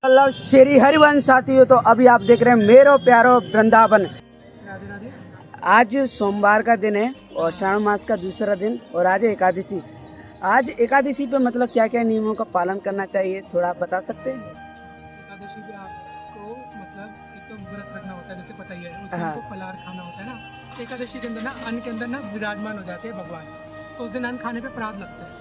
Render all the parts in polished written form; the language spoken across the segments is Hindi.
मतलब श्री हरिवंश साथियों, तो अभी आप देख रहे हैं मेरो प्यारो वृंदावन। राधे राधे। आज सोमवार का दिन है और श्रावण मास का दूसरा दिन और आज है एकादशी। आज एकादशी पे मतलब क्या क्या नियमों का पालन करना चाहिए, थोड़ा आप बता सकते हैं? एकादशी पे आपको मतलब एक तो व्रत रखना होता है, जैसे पता ही है, उसमें हाँ। आपको फलाहार खाना होता है ना। एकादशी के अंदर ना अन्न के अंदर ना विराजमान हो जाते हैं भगवान, तो उस दिन अन्न खाने पे प्राप्त लगता है,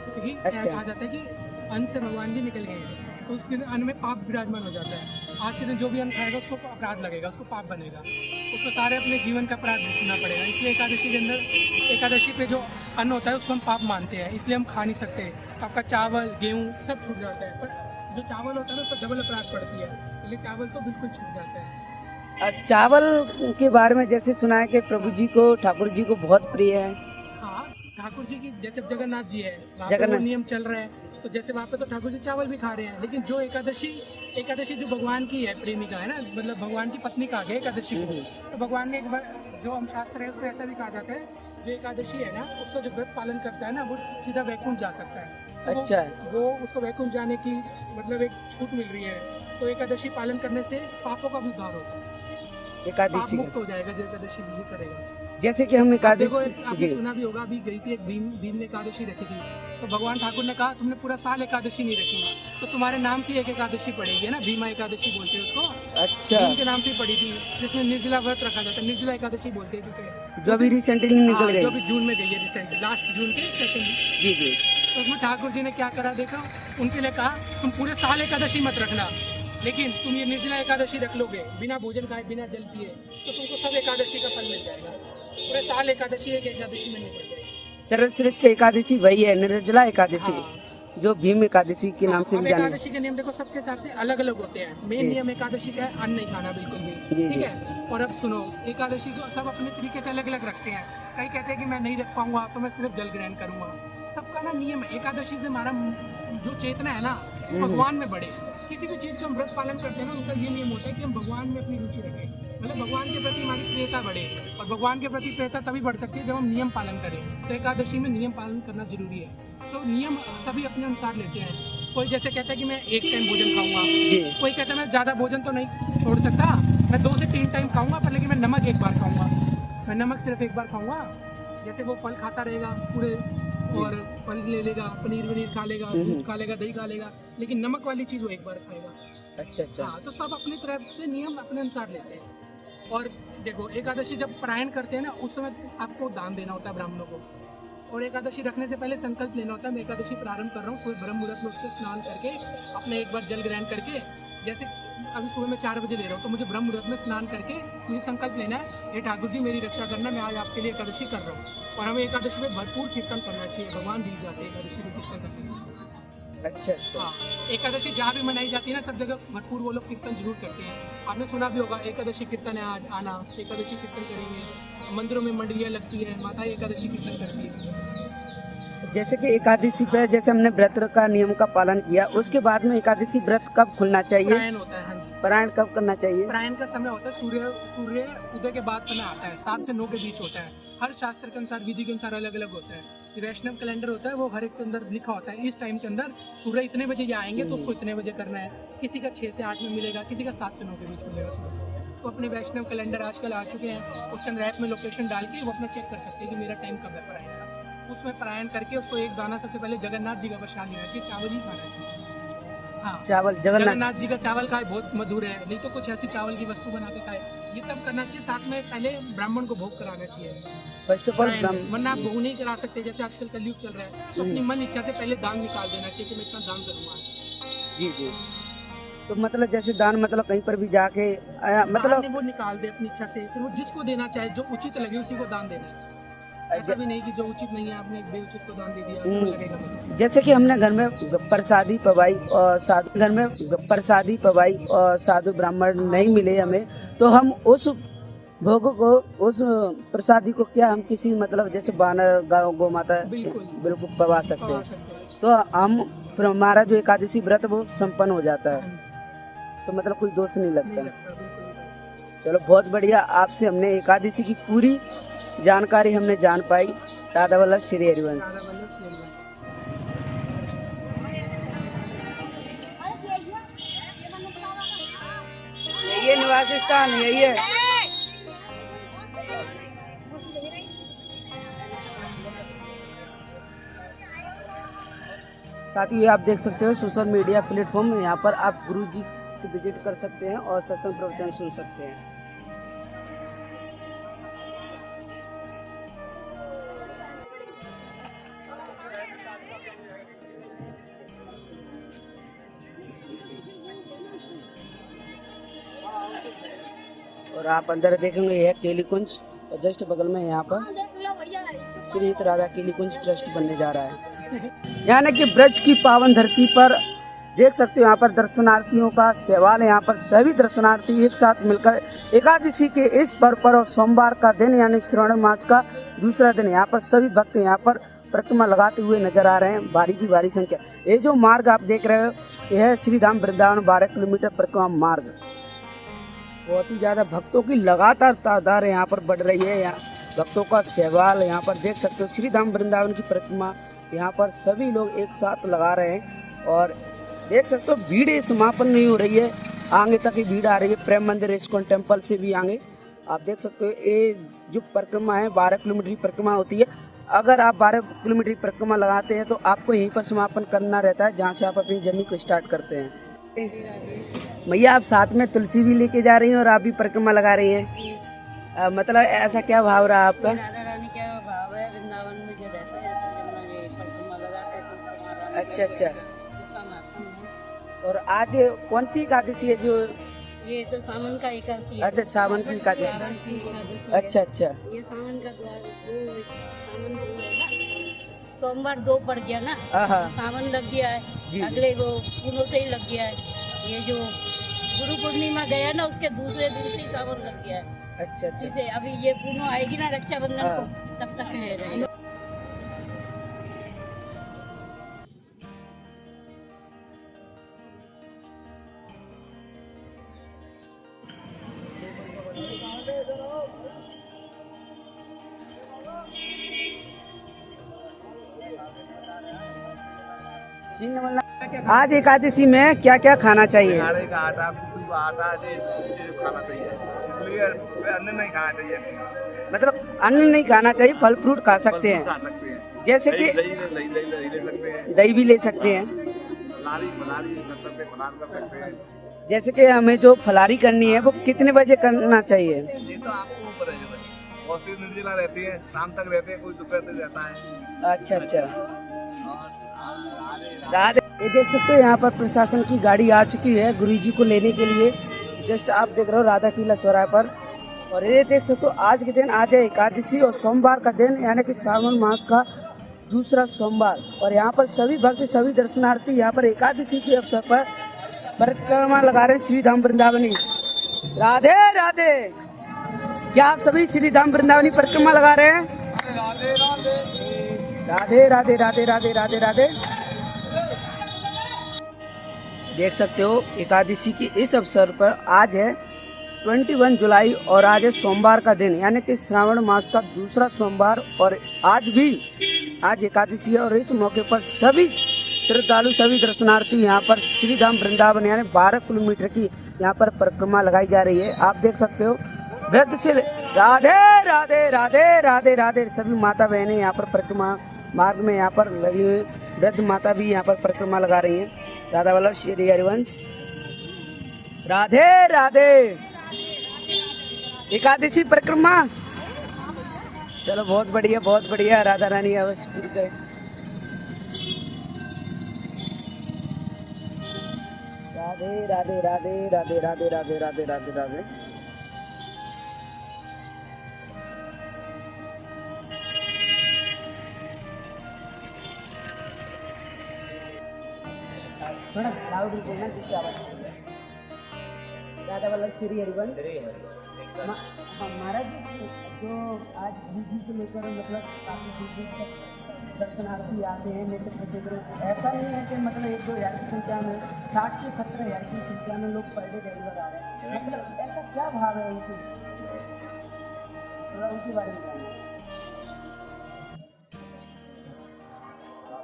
क्योंकि अच्छा। कहा जाता है कि अन्न से भगवान भी निकल गए हैं, तो उसके दिन अन्न में पाप विराजमान हो जाता है। आज के दिन जो भी अन्न खाएगा उसको अपराध लगेगा, उसको पाप बनेगा, उसको सारे अपने जीवन का अपराध भुगतना पड़ेगा। इसलिए एकादशी के अंदर एकादशी पे जो अन्न होता है उसको हम पाप मानते हैं, इसलिए हम खा नहीं सकते। आपका चावल गेहूँ सब छूट जाता है, पर जो चावल होता है ना उसको डबल अपराध पड़ती है, इसलिए चावल तो बिल्कुल छूट जाता है। चावल के बारे में जैसे सुना है कि प्रभु जी को, ठाकुर जी को बहुत प्रिय है। हाँ, ठाकुर जी की जैसे जगन्नाथ जी है, वहाँ पे वो जगन्नाथ। नियम चल रहा है, तो जैसे वहाँ पे तो ठाकुर जी चावल भी खा रहे हैं। लेकिन जो एकादशी जो भगवान की है, प्रेमिका है ना, मतलब भगवान की पत्नी कहा गया एकादशी को, तो भगवान ने एक बार जो हम शास्त्र है उसमें ऐसा भी कहा जाता है, जो एकादशी है ना उसको जो व्रत पालन करता है ना वो सीधा वैकुंठ जा सकता है। तो अच्छा। वो उसको वैकुंठ जाने की मतलब एक छूट मिल रही है, तो एकादशी पालन करने से पापों का भी उद्धार होता है, पाप एकादशी मुक्त हो जाएगा जो एकादशी विधि करेगा। जैसे कि हम आप देखो, एकादशी आपने सुना भी होगा, अभी गई थी एक भीम ने एकादशी रखी थी, तो भगवान ठाकुर ने कहा तुमने पूरा साल एकादशी नहीं रखी, तो तुम्हारे नाम से एक एकादशी पड़ेगी, है ना, भीमा एकादशी बोलते हैं उसको। अच्छा। भीम के नाम से पड़ी थी, जिसमें निर्जला व्रत रखा जाता है, निर्जला एकादशी बोलते हैं जिसे, जो अभी रिसेंटली निकल जो गई। भी जून में गई है, रिसेंट लास्ट जून के सेकंड। जी जी। तो उसमें ठाकुर जी ने क्या करा देखो, उनके लिए कहा तुम पूरे साल एकादशी मत रखना, लेकिन तुम ये निर्जला एकादशी रख लोगे बिना भोजन खाए बिना जल पिए, तो तुमको सब एकादशी का फल मिल जाएगा। पूरे साल एकादशी एक एकादशी में निकल जाएगी। सर्वश्रेष्ठ एकादशी वही है, निर्जला एकादशी, हाँ। जो भीम एकादशी के नाम से अब भी जानी। एकादशी के नियम देखो सबके हिसाब से अलग अलग होते हैं। मेन जी। नियम एकादशी का है अन्न नहीं खाना बिल्कुल जी, भी, ठीक जी। है। और अब सुनो, एकादशी को सब अपने तरीके से अलग अलग रखते हैं। कई कहते हैं कि मैं नहीं रख पाऊंगा तो मैं सिर्फ जल ग्रहण करूंगा। सबका ना नियम है। एकादशी से हमारा जो चेतना है ना भगवान में बढ़े। किसी भी चीज को हम व्रत पालन करते हैं ना, उनका ये नियम होता है कि हम भगवान में अपनी रुचि रखें, मतलब भगवान के प्रति हमारी प्रियता बढ़े। और भगवान के प्रति प्रियता तभी बढ़ सकती है जब हम नियम पालन करें, तो एकादशी में नियम पालन करना जरूरी है। तो नियम सभी अपने अनुसार लेते हैं। कोई जैसे कहता है कि मैं एक टाइम भोजन खाऊंगा, कोई कहता है मैं ज़्यादा भोजन तो नहीं छोड़ सकता, मैं 2 से 3 टाइम खाऊंगा, पर लेकिन मैं नमक एक बार खाऊंगा, मैं नमक सिर्फ एक बार खाऊंगा। जैसे वो फल खाता रहेगा पूरे, और फल ले लेगा, पनीर वनीर खा लेगा, दूध खा लेगा, दही खा लेगा, लेकिन नमक वाली चीज़ वो एक बार खाएगा। अच्छा अच्छा। हाँ, तो सब अपनी तरफ से नियम अपने अनुसार लेते हैं। और देखो, एकादशी जब पारायण करते हैं ना, उस समय आपको दान देना होता है ब्राह्मणों को। और एकादशी रखने से पहले संकल्प लेना होता है, मैं एकादशी प्रारंभ कर रहा हूँ, सुबह ब्रह्म मुहूर्त में उठ के स्नान करके अपने एक बार जल ग्रहण करके, जैसे अभी सुबह मैं 4 बजे ले रहा हूँ, तो मुझे ब्रह्म मुहूर्त में स्नान करके मुझे संकल्प लेना है, हे ठाकुर जी मेरी रक्षा करना, मैं आज आपके लिए एकादशी कर रहा हूँ। और हमें एकादशी में भरपूर कीर्तन करना चाहिए, भगवान दी जाते हैं एकादशी में कीर्तन करने से। अच्छा अच्छा। हाँ, एकादशी जहाँ भी मनाई जाती है ना, सब जगह भरपूर वो लोग कीर्तन जरूर करते हैं। आपने सुना भी होगा, एकादशी कीर्तन है आज आना, एकादशी कीर्तन करेंगे। मंदिरों में मंडलियाँ लगती है, माता एकादशी कीर्तन करती है। जैसे कि एकादशी पे जैसे हमने व्रत का नियम का पालन किया, उसके बाद में एकादशी व्रत कब खुलना चाहिए? प्रायण होता है। हाँ जी, पारायण कब करना चाहिए? प्रायण का समय होता है सूर्य उदय के बाद समय आता है, 7 से 9 के बीच होता है। हर शास्त्र के अनुसार, विधि के अनुसार अलग अलग होता है। वैष्णव कैलेंडर होता है, वो हर एक के अंदर लिखा होता है, इस टाइम के अंदर सूर्य इतने बजे ये आएंगे तो उसको इतने बजे करना है। किसी का 6 से 8 में मिलेगा, किसी का 7 से 9 के बीच मिलेगा सुबह। तो अपने वैष्णव कैलेंडर आजकल आ चुके हैं, उसके अंदर ऐप में लोकेशन डाल के वो अपना चेक कर सकते हैं कि मेरा टाइम कब है प्रायण का। उसमें प्रायण करके उसको एक दाना सबसे पहले जगन्नाथ जी का प्रसाद लेना चाहिए, चावल ही खाना चाहिए। हाँ, चावल जगन्नाथ जी का चावल खाए, बहुत मधुर है। नहीं तो कुछ ऐसी चावल की वस्तु बना के खाए, ये तब करना चाहिए। साथ में पहले ब्राह्मण को भोग कराना चाहिए, फर्स्ट ऑफ ऑल। वरना आप भोग नहीं करा सकते। जैसे आजकल कलयुग चल रहा है, तो अपनी मन इच्छा से पहले दान निकाल देना चाहिए कि मैं इतना दान करूँगा। जी जी। तो मतलब जैसे दान मतलब कहीं पर भी जाके मतलब वो निकाल दे अपनी इच्छा से, फिर वो जिसको देना चाहे, जो उचित लगे उसी को दान देना है। ऐसा भी नहीं कि जो उचित नहीं है आपने एक बेउचित को दान दे दिया, तो लगेगा मुझे। जैसे कि हमने घर में प्रसादी पवाई और साधु घर में प्रसादी पवाई और साधु ब्राह्मण नहीं मिले हमें, तो हम उस भोग को, उस प्रसादी को क्या हम किसी मतलब जैसे बानर गाँव गौ माता बिल्कुल पवा सकते हैं, तो हम फिर हमारा जो एकादशी व्रत वो संपन्न हो जाता है, तो मतलब कोई दोष नहीं लगता। चलो बहुत बढ़िया, आपसे हमने एकादशी की पूरी जानकारी हमने जान पाई। दादा वल्लभ श्री हरिवंश। निवास स्थान यही है। साथ ही आप देख सकते हो सोशल मीडिया प्लेटफॉर्म, यहाँ पर आप गुरुजी से विजिट कर सकते हैं और सत्संग प्रवचन सुन सकते हैं। और आप अंदर देखेंगे यह केली कुंज और जस्ट बगल में यहाँ पर श्री हित राधा केली कुंज ट्रस्ट बनने जा रहा है। यानी कि ब्रज की पावन धरती पर देख सकते हो यहाँ पर दर्शनार्थियों का सवाल है। यहाँ पर सभी दर्शनार्थी एक साथ मिलकर एकादशी के इस पर्व पर और सोमवार का दिन यानी श्रावण मास का दूसरा दिन यहाँ पर सभी भक्त यहाँ पर परिक्रमा लगाते हुए नजर आ रहे हैं। भारी की भारी संख्या। ये जो मार्ग आप देख रहे हो यह है श्री धाम वृंदावन 12 किलोमीटर परिक्रमा मार्ग। बहुत ही ज्यादा भक्तों की लगातार तादाद यहाँ पर बढ़ रही है। यहाँ भक्तों का सवाल यहाँ पर देख सकते हो। श्री धाम वृंदावन की परिक्रमा यहाँ पर सभी लोग एक साथ लगा रहे हैं और देख सकते हो भीड़ समापन नहीं हो रही है, आगे तक ही भीड़ आ रही है। प्रेम मंदिर इस्कॉन टेम्पल से भी आगे आप देख सकते हो। ये जो परिक्रमा है 12 किलोमीटर की परिक्रमा होती है। अगर आप 12 किलोमीटर की परिक्रमा लगाते हैं तो आपको यहीं पर समापन करना रहता है, जहाँ से आप अपनी जर्नी को स्टार्ट करते हैं। भैया आप साथ में तुलसी भी लेके जा रही हैं और आप भी परिक्रमा लगा रही हैं, मतलब ऐसा क्या भाव रहा आपका? राधा रानी क्या भाव है, वृंदावन में जो रहते हैं तो जब ये परिक्रमा लगाते हैं तो हमारा अच्छा अच्छा। इसका महत्व है। और आज कौन सी एकादशी है जो? ये तो सावन का एकादशी है। अच्छा सावन की एकादशी। अच्छा अच्छा। ये सावन का सावन वो है ना, सोमवार 2 पड़ गया ना, सावन लग गया है, अगले वो पूनों से ही लग गया है। ये जो गुरु पूर्णिमा गया ना उसके दूसरे दिन से सावन लग गया है। अच्छा अच्छा। जिसे अभी ये पूनों आएगी ना रक्षाबंधन को, तब तक है रहेगा। आज एकादशी में क्या क्या खाना चाहिए? खाने का आटा, कुट्टू का आटा, खाना चाहिए, इसलिए अन्न नहीं खाना चाहिए। मतलब अन्न नहीं खाना चाहिए, फल फ्रूट खा सकते हैं, खा सकते हैं। जैसे कि दही ले सकते हैं, दही भी ले सकते हैं। फलारी कर सकते हैं, फलार कर सकते हैं। जैसे कि हमें जो फलारी करनी है वो कितने बजे करना चाहिए? ये तो आपको ऊपर है भाई। बहुत सी निर्जला रहती है, शाम तक रहते हैं, कोई दोपहर तक रहता है। अच्छा अच्छा। ये देख सकते हो यहाँ पर प्रशासन की गाड़ी आ चुकी है गुरुजी को लेने के लिए। जस्ट आप देख रहे हो राधा टीला चौराहे पर। और ये देख सकते हो आज के दिन आज है एकादशी और सोमवार का दिन यानी कि सावन मास का दूसरा सोमवार। और यहाँ पर सभी भक्त सभी दर्शनार्थी यहाँ पर एकादशी के अवसर पर परिक्रमा लगा रहे हैं श्री धाम वृंदावनी। राधे राधे। क्या आप सभी श्री धाम वृंदावनी परिक्रमा लगा रहे हैं? राधे राधे राधे राधे राधे राधे। देख सकते हो एकादशी के इस अवसर पर आज है 21 जुलाई और आज है सोमवार का दिन यानी कि श्रावण मास का दूसरा सोमवार। और आज एकादशी है और इस मौके पर सभी श्रद्धालु सभी दर्शनार्थी यहाँ पर श्री धाम वृंदावन यानी 12 किलोमीटर की यहाँ पर परिक्रमा लगाई जा रही है। आप देख सकते हो वृद्ध से राधे राधे राधे राधे राधे सभी माता बहनें यहाँ पर परिक्रमा मार्ग में यहाँ पर लगी हुई। वृद्ध माता भी यहाँ पर परिक्रमा लगा रही हैं। राधा वल्लभ श्री हरिवंश। राधे राधे। एकादशी परिक्रमा चलो बहुत बढ़िया राधा रानी अवश्य पूरी करें। राधे राधे राधे राधे राधे राधे राधे राधे राधे। थोड़ा लाउड बोलना जिससे आवाज। राधा वल्लभ श्री हरिवंश। हमारा जो आज गुरुजी को लेकर मतलब काफी दूर तक दर्शनार्थी आते हैं नेत्र प्रतिग्रह। ऐसा नहीं है कि मतलब 1-2 हज़ार की संख्या में 60 से 70 हज़ार की संख्या में लोग पहले डेलीवर आ रहे हैं। मतलब ऐसा क्या भाव है उनकी, उनके बारे में जानना।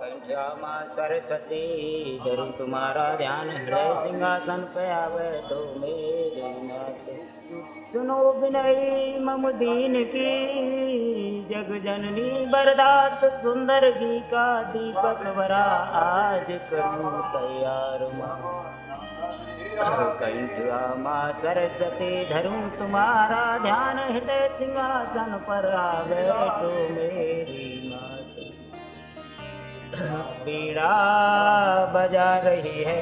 श्यामा सरस्वती धरू तुम्हारा ध्यान, हृदय सिंहासन पे आवे तो मेरे नाथ। सुनो विनय मम दीन की, जग जननी बरदात, सुंदर घी का दीपक भरा आज करूं तैयार माँ। कंठा सरस्वती धरूं तुम्हारा ध्यान, हृदय सिंहासन पर आवे तो मेरी नाथ। बीड़ा बजा रही है,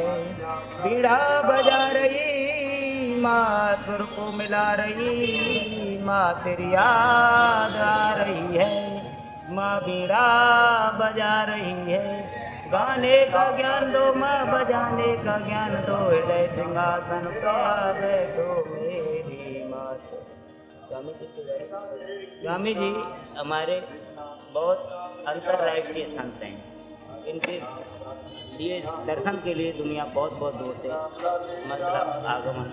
बीड़ा बजा रही माँ, सुर को मिला रही माँ, तेरी याद आ रही है माँ। बीड़ा बजा रही है, गाने का ज्ञान दो माँ, बजाने का ज्ञान दो, हृदय सिंहासन पे आवे तो मेरी मात। स्वामी जी हमारे बहुत अंतर्राष्ट्रीय संत हैं, इनके लिए दर्शन के लिए दुनिया बहुत बहुत दूर से मतलब आगमन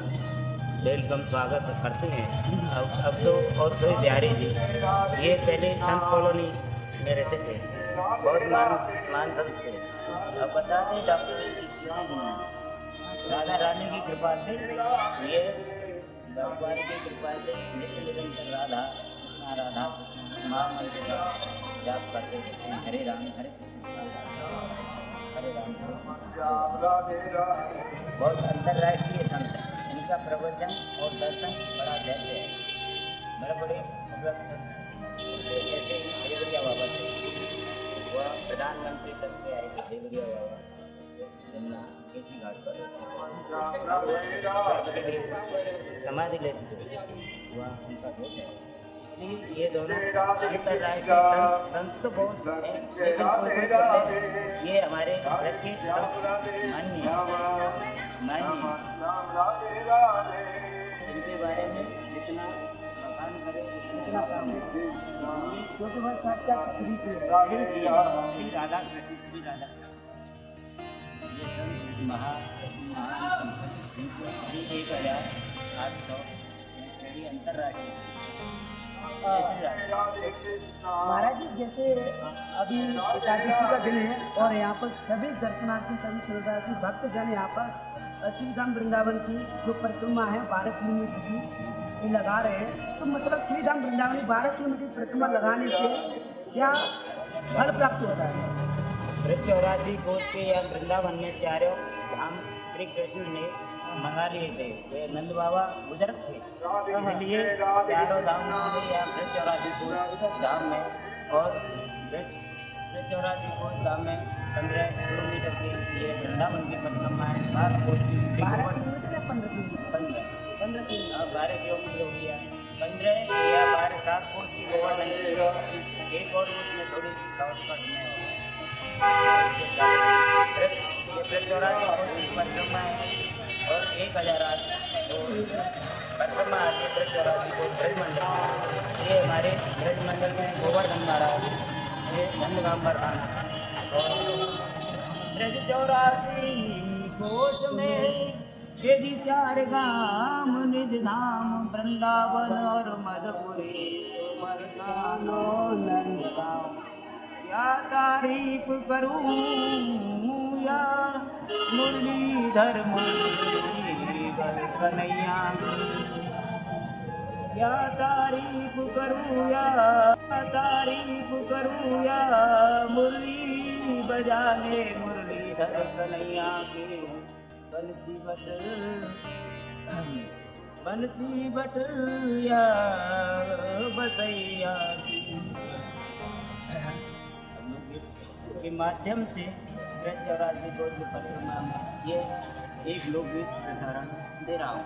वेलकम स्वागत करते हैं। अब तो और कोई बिहारी जी, ये पहले संत कॉलोनी में रहते थे, बहुत मान संत थे। अब बताते डॉक्टर राधा रानी की कृपा से, ये भगवान की कृपा से नित्य निरंतर राधा राधा माँ मंत्र का जाप करते रहते हैं। हरे राम हरे हरे राम। बहुत अंतर्राष्ट्रीय संत है, इनका प्रवचन और दर्शन बड़ा दैव्य है। बड़े बड़े जैसे देवरिया बाबा थे, वह प्रधानमंत्री तक पे आए थे। देवरिया बाबा जमुना केसी घाट पर समाधि लेते थे, वह उनका दोस्त है। लेकिन ये दोनों अंतर्राष्ट्रीय संत तो बहुत हैं, लेकिन कोई ये हमारे रखे मान्य इनके बारे में जितना भगवान करे उतना काम है, क्योंकि वह साक्षात श्री पे राधा कृष्ण श्री राधा ये संत महान 1,800 अंतर्राष्ट्रीय। महाराज जी, जैसे अभी एकादशी का दिन है और यहाँ पर सभी दर्शनार्थी सभी श्रद्धार्थी भक्तजन यहाँ पर श्री धाम वृंदावन की जो प्रतिमा है 12 किलोमीटर की लगा रहे हैं। तो मतलब श्री धाम वृंदावन की 12 किलोमीटर की प्रतिमा लगाने से क्या फल प्राप्त होता है? वृक्षराधि कोष के या वृंदावन में चारों धाम श्री कृष्ण ने मंगा लिए थे। वे नंद बाबा बुजुर्ग थे, इसलिए चारों धाम में या वृक्षराधि कोष धाम में और वृक्षराधि कोष धाम में 15 किलोमीटर के लिए वृंदावन की परिक्रमा है। 12 किलोमीटर या 15 किलोमीटर 12 किलोमीटर हो गया, 15 या 12 7 कोष की गोवर्धन की एक और उसमें थोड़ी शॉर्टकट में ये वृक्षराधि कोष की परिक्रमा है और 1000 परिक्रमा आती है वृक्षराधि कोष ब्रज मंडल। ये हमारे ब्रज मंडल में गोवर्धन महाराज, ये नंदगांबर थाना और वृक्षराधि कोष में यदि 4 गाम निज धाम, वृंदावन और मधुपुरी मरदानो नंदगांव। क्या तारीफ करूं या मुरलीधर मुरलीधर कन्हैया, क्या तारीफ करूं या मुरली बजाने मुरलीधर कन्हैया के। बंसी बट या बसैया के माध्यम से वृक्षराधि कोष की परिक्रमा में ये एक लोकगीत प्रसारण दे रहा हूँ।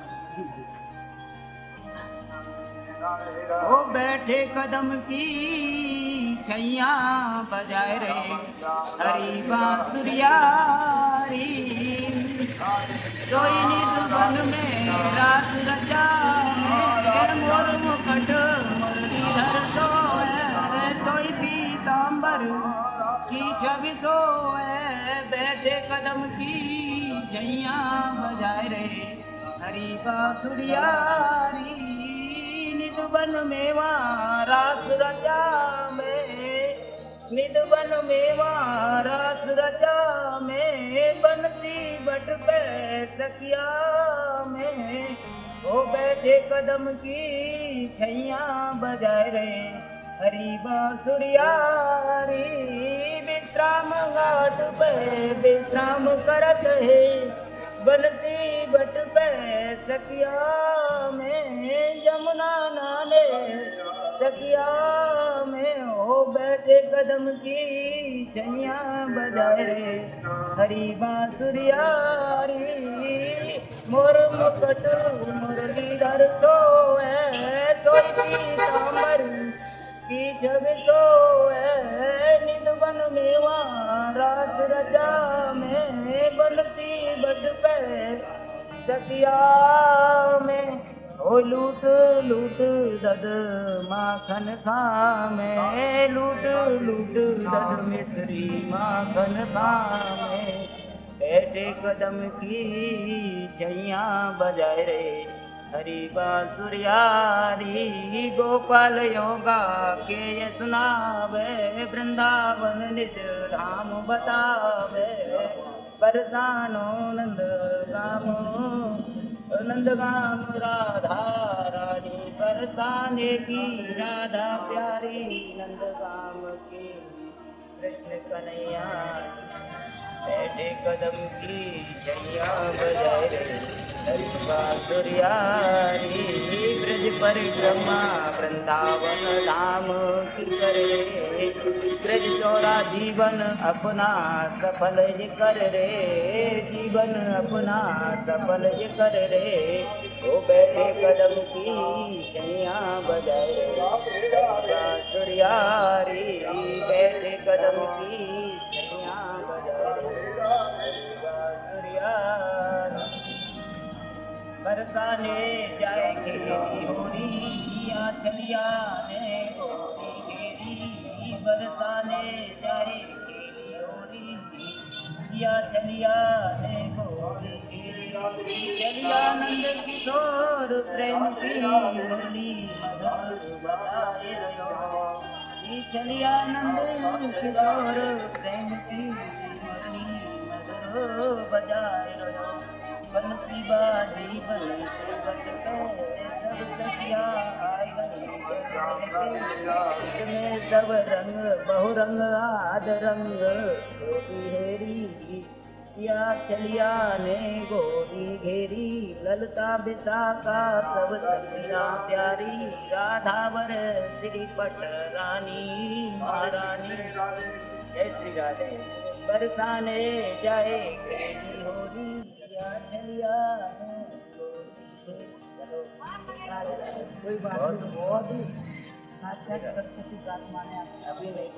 ओ बैठे कदम की छैया बजाए रे हरी बांसुरिया री, सोई निज बन में रात रचा मोर मुकुट मुरलीधर सोए, सोई पीताम्बर की छवि सोए। बैठे कदम की छैया बजाए रे हरी बांसुरिया री, निज बन में रास रचा में निधवन मेवा रास रचा में बंसी बट पे सखिया में वो बैठे कदम की छैया बजाए रे हरी बांसुरिया रे विश्राम घाट पे विश्राम करत है बंसी बट पे सखिया में जमुना नाले सखिया में हो बैठे कदम की छैया बजाए रे हरी बांसुरिया रे मोर मुकुट मुरलीधर तो है तो पीतांबर की जग तो है निधवन मेवा रात रजा में बंसी बट पे सखिया में ओ लूट लूट दद माखन खा में लूट लूट दद मिश्री माखन खा में बैठे कदम की छैया बजाए रे हरी बांसुरियारी गोपाल योगा के ये सुनावे वृंदावन निज धाम बतावे बरसानो नंद गाम राधा रानी बरसाने की राधा प्यारी नंद गाम की कृष्ण कन्हैया बैठे कदम की छैया बजाए रे बांसुरियारी ब्रज परिक्रमा वृंदावन धाम की करे ब्रज चौरा जीवन अपना सफल ये कर रे जीवन अपना सफल ये कर रे वो बैठे कदम की छैया बजाए रे बांसुरियारी बैठे कदम की छैया बजाए रे बांसुरियारी बरसाने जाएंगे होरी या चलिया ने होरी घेरी बरसाने जाएंगे होरी या चलिया ने होरी घेरी चलिया नंद किशोर प्रेम की मुरली मधुर बजाए रहो चलिया नंद किशोर प्रेम की मुरली मधुर बजाए रहो बंसी बाजी बंसी बज के सब सखिया आई गई सब रंग बहुरंग आद रंग हेरी या चलिया ने गोरी घेरी ललता बिसाका सब सखिया प्यारी राधावर श्री पट रानी महारानी जय श्री राधे बरसाने जाए होरी कोई बात नहीं बहुत ही साक्षात सरस्वती प्रार्थना ने अभी नहीं